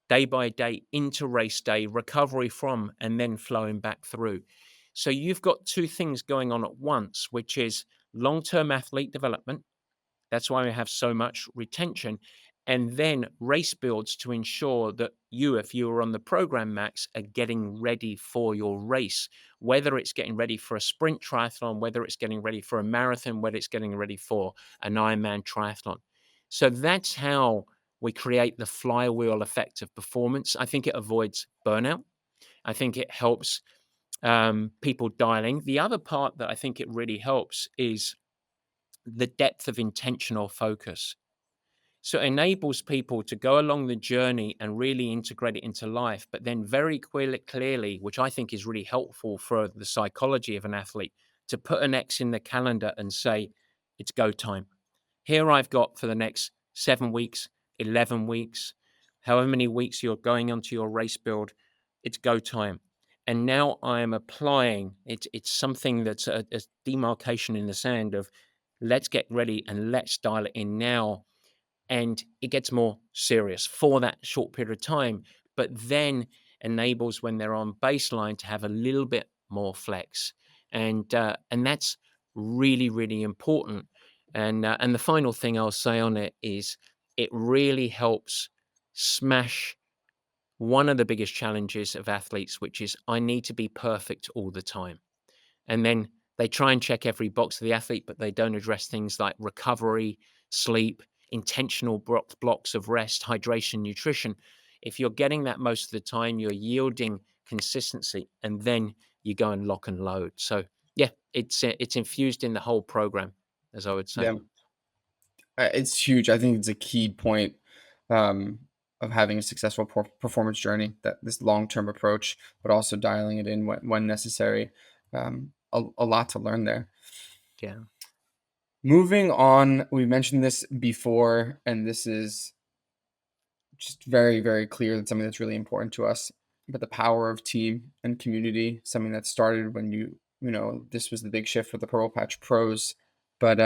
day by day into race day, recovery from, and then flowing back through. So, you've got two things going on at once, which is long term athlete development. That's why we have so much retention. And then race builds to ensure that you, if you are on the program, Max, are getting ready for your race, whether it's getting ready for a sprint triathlon, whether it's getting ready for a marathon, whether it's getting ready for an Ironman triathlon. So that's how we create the flywheel effect of performance. I think it avoids burnout. I think it helps people dialing. The other part that I think it really helps is the depth of intentional focus. So it enables people to go along the journey and really integrate it into life, but then very clearly, which I think is really helpful for the psychology of an athlete, to put an X in the calendar and say, it's go time. Here I've got for the next 7 weeks, 11 weeks, however many weeks you're going onto your race build, it's go time. And now I am applying it's something that's a demarcation in the sand of let's get ready and let's dial it in now. And it gets more serious for that short period of time, but then enables when they're on baseline to have a little bit more flex. And that's really, really important. And the final thing I'll say on it is it really helps smash one of the biggest challenges of athletes, which is I need to be perfect all the time. And then they try and check every box of the athlete, but they don't address things like recovery, sleep, intentional blocks of rest, hydration, nutrition. If you're getting that most of the time, you're yielding consistency, and then you go and lock and load. So yeah, it's infused in the whole program, as I would say. Yeah. It's huge. I think it's a key point um, of having a successful performance journey. That this long-term approach, but also dialing it in when necessary. A lot to learn there. Yeah. Moving on, we mentioned this before, and this is just very, very clear. That's something that's really important to us. But the power of team and community, something that started when this was the big shift for the Purple Patch Pros. But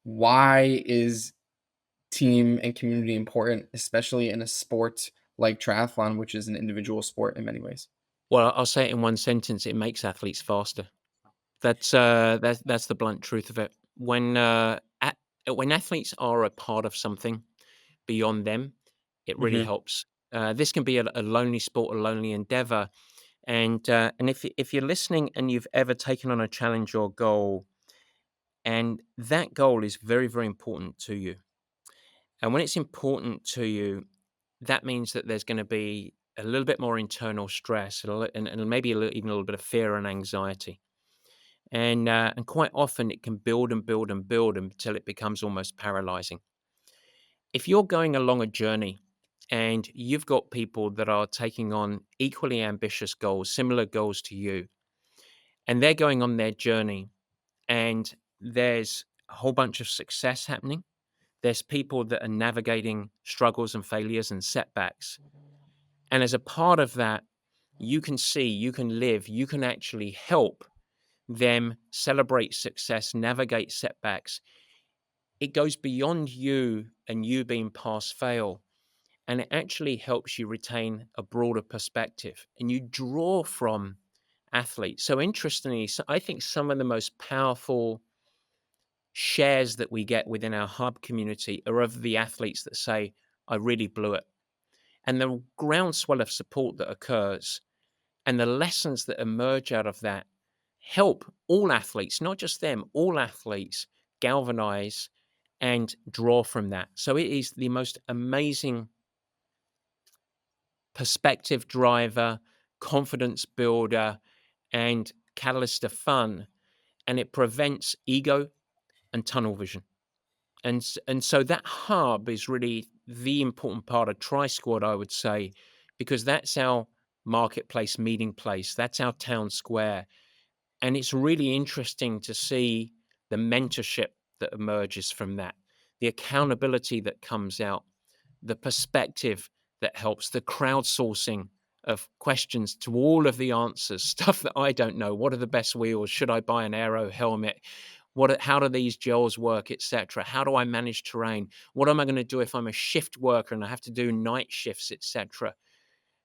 why is team and community important, especially in a sport like triathlon, which is an individual sport in many ways? Well, I'll say it in one sentence: it makes athletes faster. That's the blunt truth of it. When athletes are a part of something beyond them, it really Hmm. helps. This can be a lonely sport, a lonely endeavor, and if you're listening and you've ever taken on a challenge or goal, and that goal is very very important to you, and when it's important to you, that means that there's going to be a little bit more internal stress and maybe even a little bit of fear and anxiety. And quite often it can build and build and build until it becomes almost paralyzing. If you're going along a journey and you've got people that are taking on equally ambitious goals, similar goals to you, and they're going on their journey, and there's a whole bunch of success happening, there's people that are navigating struggles and failures and setbacks. And as a part of that, you can see, you can live, you can actually help them celebrate success, navigate setbacks. It goes beyond you and you being pass fail, and it actually helps you retain a broader perspective and you draw from athletes. So interestingly, I think some of the most powerful shares that we get within our hub community are of the athletes that say, I really blew it. And the groundswell of support that occurs and the lessons that emerge out of that help all athletes, not just them, all athletes galvanize and draw from that. So it is the most amazing perspective driver, confidence builder, and catalyst of fun. And it prevents ego and tunnel vision. And so that hub is really the important part of Tri Squad, I would say, because that's our marketplace meeting place. That's our town square. And it's really interesting to see the mentorship that emerges from that, the accountability that comes out, the perspective that helps, the crowdsourcing of questions to all of the answers, stuff that I don't know. What are the best wheels? Should I buy an aero helmet? How do these gels work, etc.? How do I manage terrain? What am I going to do if I'm a shift worker and I have to do night shifts, etc.?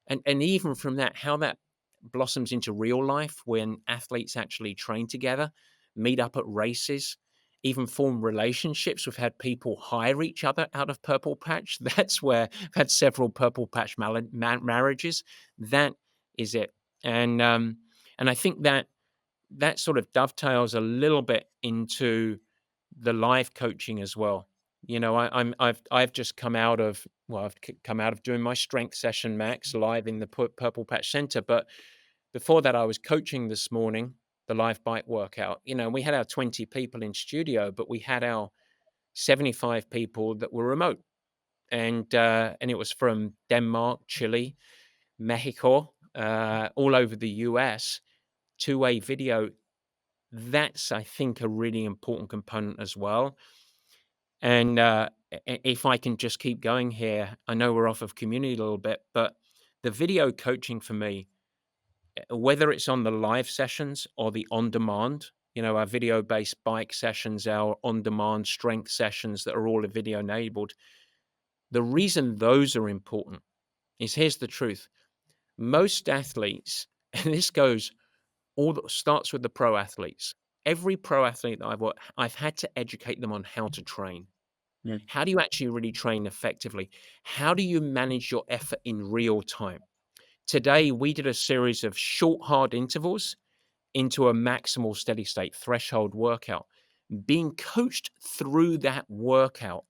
And even from that, how that blossoms into real life when athletes actually train together, meet up at races, even form relationships. We've had people hire each other out of Purple Patch. That's where I've had several Purple Patch marriages. That is it. And I think that that sort of dovetails a little bit into the live coaching as well. You know, I've just come out of come out of doing my strength session, Max, live in the Purple Patch Center. But before that, I was coaching this morning the live bike workout. You know, we had our 20 people in studio, but we had our 75 people that were remote, and it was from Denmark, Chile, Mexico, all over the US, two-way video. That's, I think, a really important component as well. And if I can just keep going here, I know we're off of community a little bit, but the video coaching for me, whether it's on the live sessions or the on demand, you know, our video based bike sessions, our on demand strength sessions that are all video enabled, the reason those are important is here's the truth. Most athletes, and this goes starts with the pro athletes. Every pro athlete that I've had to educate them on how to train. Mm. How do you actually really train effectively? How do you manage your effort in real time? Today, we did a series of short, hard intervals into a maximal steady state threshold workout, being coached through that workout.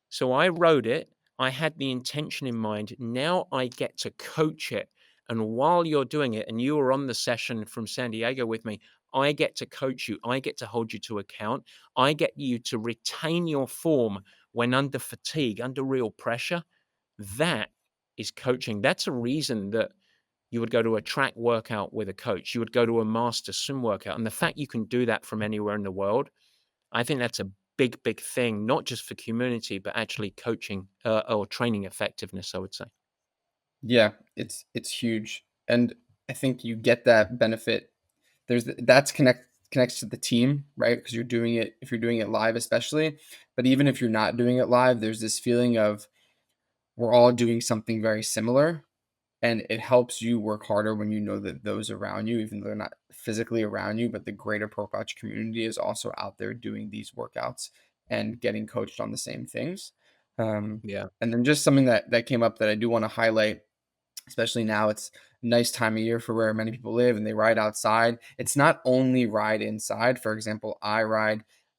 So I wrote it. I had the intention in mind. Now I get to coach it. And while you're doing it, and you were on the session from San Diego with me, I get to coach you. I get to hold you to account. I get you to retain your form when under fatigue, under real pressure. That is coaching. That's a reason that you would go to a track workout with a coach. You would go to a master swim workout. And the fact you can do that from anywhere in the world, I think that's a big, big thing, not just for community, but actually coaching or training effectiveness, I would say. Yeah, it's huge, and I think you get that benefit. That's connects to the team, right? Because you're doing it if you're doing it live, especially. But even if you're not doing it live, there's this feeling of we're all doing something very similar, and it helps you work harder when you know that those around you, even though they're not physically around you, but the greater pro coach community is also out there doing these workouts and getting coached on the same things. Um, Yeah. and then just something that came up that I do want to highlight, especially now it's a nice time of year for where many people live and they ride outside. It's not only ride inside. For example, I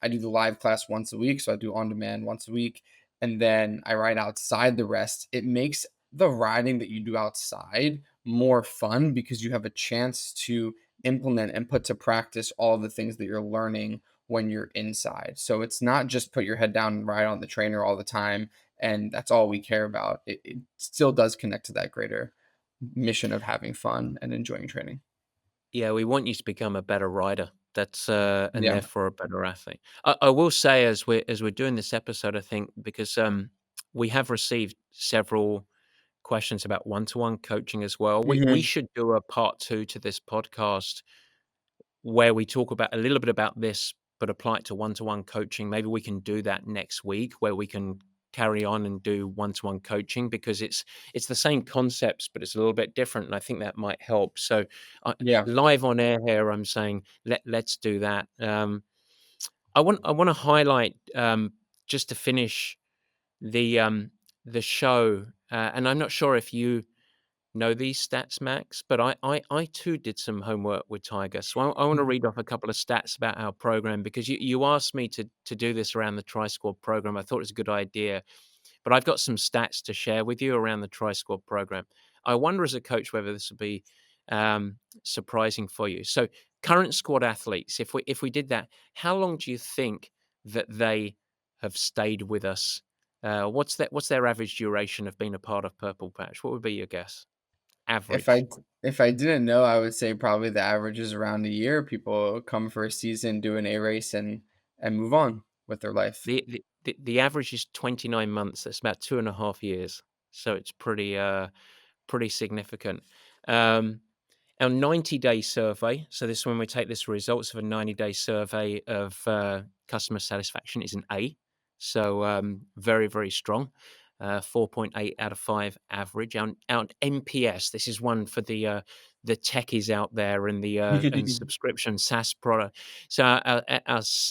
do the live class once a week, so I do on demand once a week, and then I ride outside the rest. It makes the riding that you do outside more fun because you have a chance to implement and put to practice all the things that you're learning when you're inside. So it's not just put your head down and ride on the trainer all the time and that's all we care about. It still does connect to that greater mission of having fun and enjoying training. Yeah, we want you to become a better rider. That's and Yeah. therefore a better athlete. I will say as we're doing this episode, I think because we have received several questions about one-to-one coaching as well. We Mhm. should do a part two to this podcast where we talk about a little bit about this, but apply it to one-to-one coaching. Maybe we can do that next week where we can carry on and do one-to-one coaching because it's the same concepts, but it's a little bit different. And I think that might help. So Yeah. live on air here, I'm saying let's do that. I want to highlight, just to finish the um, the show, and I'm not sure if you know these stats, Max, but I too did some homework with Tiger. So I want to read off a couple of stats about our program because you asked me to do this around the Tri Squad program. I thought it was a good idea, but I've got some stats to share with you around the Tri Squad program. I wonder as a coach whether this would be surprising for you. So current squad athletes, if we did that, how long do you think that they have stayed with us? What's their average duration of being a part of Purple Patch? What would be your guess? If Average. I if I didn't know, I would say probably the average is around a year. People come for a season, do an A race, and move on with their life. The average is 29 months. That's about 2.5 years. So it's pretty significant. Um, Our 90-day survey, so this when we take this results of a 90-day survey of customer satisfaction is an A. So very, very strong. 4.8 out of 5 average. Our NPS, this is one for the techies out there and the and subscription SaaS product. So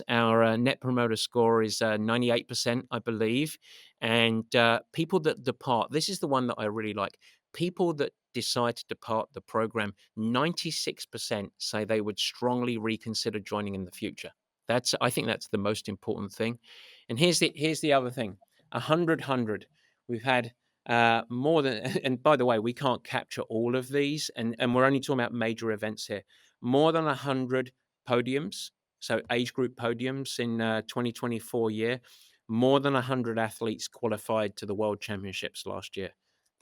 our net promoter score is 98%, I believe. And people that depart, this is the one that I really like. People that decide to depart the program, 96% say they would strongly reconsider joining in the future. I think that's the most important thing. And here's the other thing. 100. We've had more than and by the way, we can't capture all of these, and we're only talking about major events here. More than 100 podiums, so age group podiums in 2024 year. More than 100 athletes qualified to the World Championships last year.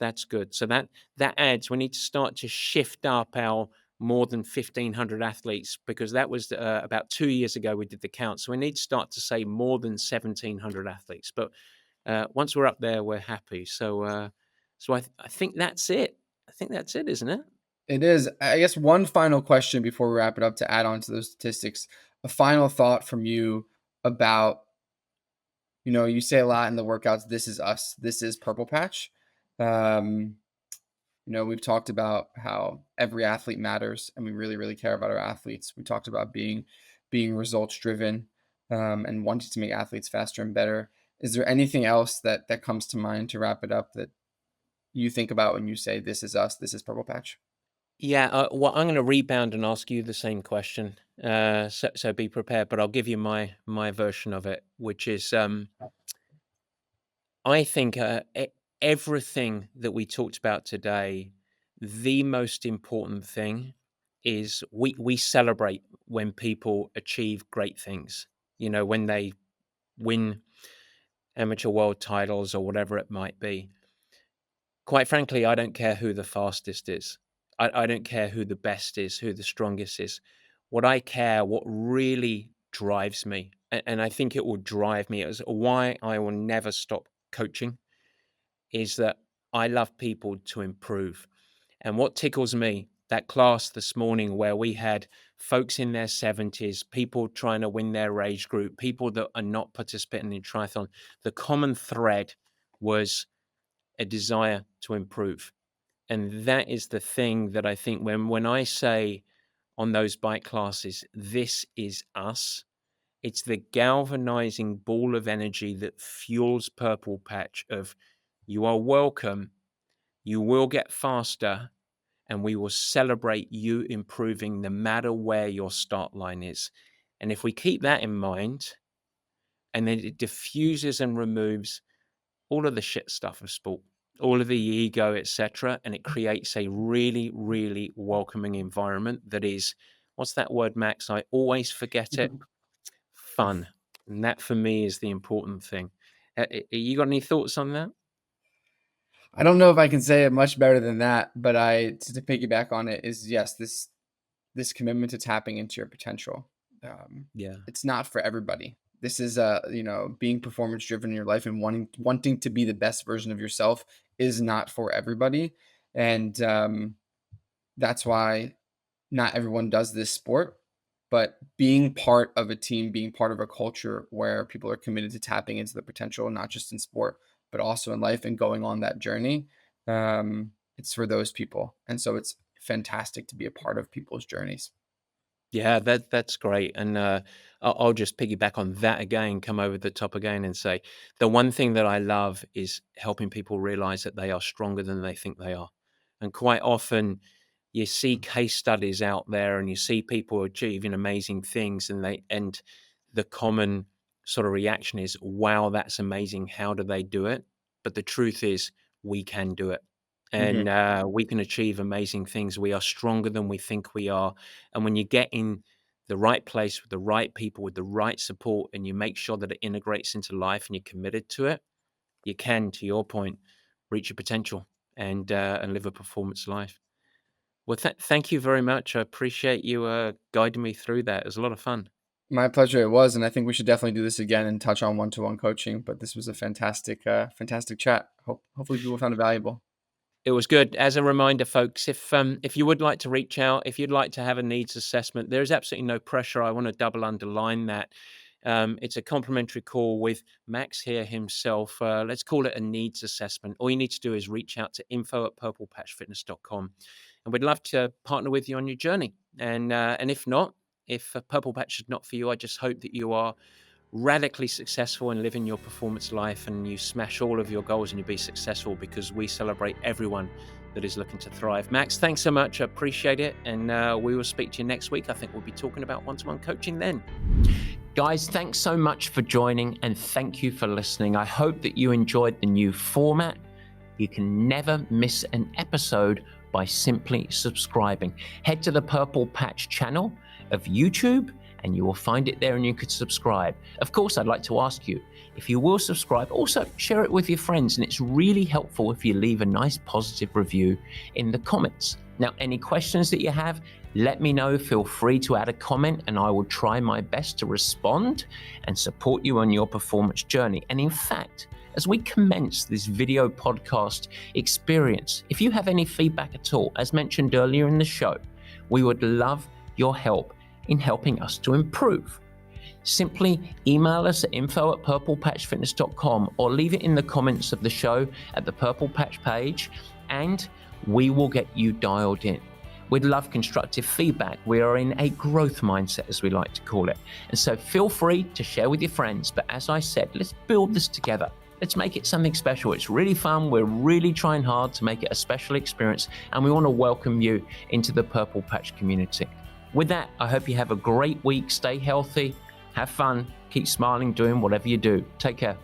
That's good. So that adds. We need to start to shift up our more than 1,500 athletes because that was about 2 years ago we did the count. So we need to start to say more than 1,700 athletes. But once we're up there, we're happy. So I think that's it. I think that's it, isn't it? It is. I guess one final question before we wrap it up to add on to those statistics. A final thought from you about, you say a lot in the workouts, this is us, this is Purple Patch. Um, we've talked about how every athlete matters and we really, really care about our athletes. We talked about being results driven and wanting to make athletes faster and better. Is there anything else that comes to mind to wrap it up that you think about when you say this is us, this is Purple Patch? Yeah. Well, I'm going to rebound and ask you the same question. So be prepared. But I'll give you my version of it, which is I think everything that we talked about today, the most important thing is we celebrate when people achieve great things. When they win amateur world titles or whatever it might be. Quite frankly, I don't care who the fastest is. I don't care who the best is, who the strongest is. What really drives me, and I think it will drive me, is why I will never stop coaching, is that I love people to improve. And what tickles me, that class this morning where we had folks in their 70s, people trying to win their age group, people that are not participating in triathlon, the common thread was a desire to improve. And that is the thing that I think when I say on those bike classes, this is us, it's the galvanizing ball of energy that fuels Purple Patch of you are welcome, you will get faster, and we will celebrate you improving no matter where your start line is. And if we keep that in mind, and then it diffuses and removes all of the shit stuff of sport, all of the ego, etc., and it creates a really, really welcoming environment that is, what's that word, Max? I always forget it. Fun, and that for me is the important thing. You got any thoughts on that? I don't know if I can say it much better than that, but to piggyback on it is yes, this commitment to tapping into your potential. Um, Yeah. it's not for everybody. This is being performance driven in your life and wanting to be the best version of yourself is not for everybody, and that's why not everyone does this sport. But being part of a team, being part of a culture where people are committed to tapping into the potential, not just in sport, but also in life and going on that journey, it's for those people. And so it's fantastic to be a part of people's journeys. Yeah, that's great, and, I'll just piggyback on that again, come over the top again and say, the one thing that I love is helping people realize that they are stronger than they think they are, and quite often, you see case studies out there, and you see people achieving amazing things, and the common sort of reaction is, "Wow, that's amazing. How do they do it?" But the truth is, we can do it, Mhm. and, we can achieve amazing things. We are stronger than we think we are. And when you get in the right place with the right people, with the right support, and you make sure that it integrates into life and you're committed to it, you can, to your point, reach your potential and live a performance life. Well, thank you very much. I appreciate you guiding me through that. It was a lot of fun. My pleasure it was, and I think we should definitely do this again and touch on one-to-one coaching, but this was a fantastic chat. Hopefully people found it valuable. It was good. As a reminder, folks, if you would like to reach out, if you'd like to have a needs assessment, there is absolutely no pressure. I want to double underline that. It's a complimentary call with Max here himself. Let's call it a needs assessment. All you need to do is reach out to info@purplepatchfitness.com, and we'd love to partner with you on your journey. And if not, if Purple Patch is not for you, I just hope that you are radically successful in living your performance life and you smash all of your goals and you be successful, because we celebrate everyone that is looking to thrive. Max, thanks so much. I appreciate it. And we will speak to you next week. I think we'll be talking about one-to-one coaching then. Guys, thanks so much for joining and thank you for listening. I hope that you enjoyed the new format. You can never miss an episode by simply subscribing. Head to the Purple Patch channel of YouTube and you will find it there and you could subscribe. Of course, I'd like to ask you, if you will subscribe, also share it with your friends. And it's really helpful if you leave a nice positive review in the comments. Now, any questions that you have, let me know. Feel free to add a comment and I will try my best to respond and support you on your performance journey. And in fact, as we commence this video podcast experience, if you have any feedback at all, as mentioned earlier in the show, we would love your help in helping us to improve. Simply email us at info@purplepatchfitness.com or leave it in the comments of the show at the Purple Patch page and we will get you dialed in. We'd love constructive feedback. We are in a growth mindset, as we like to call it. And so feel free to share with your friends. But as I said, let's build this together. Let's make it something special. It's really fun. We're really trying hard to make it a special experience. And we want to welcome you into the Purple Patch community. With that, I hope you have a great week. Stay healthy, have fun, keep smiling, doing whatever you do. Take care.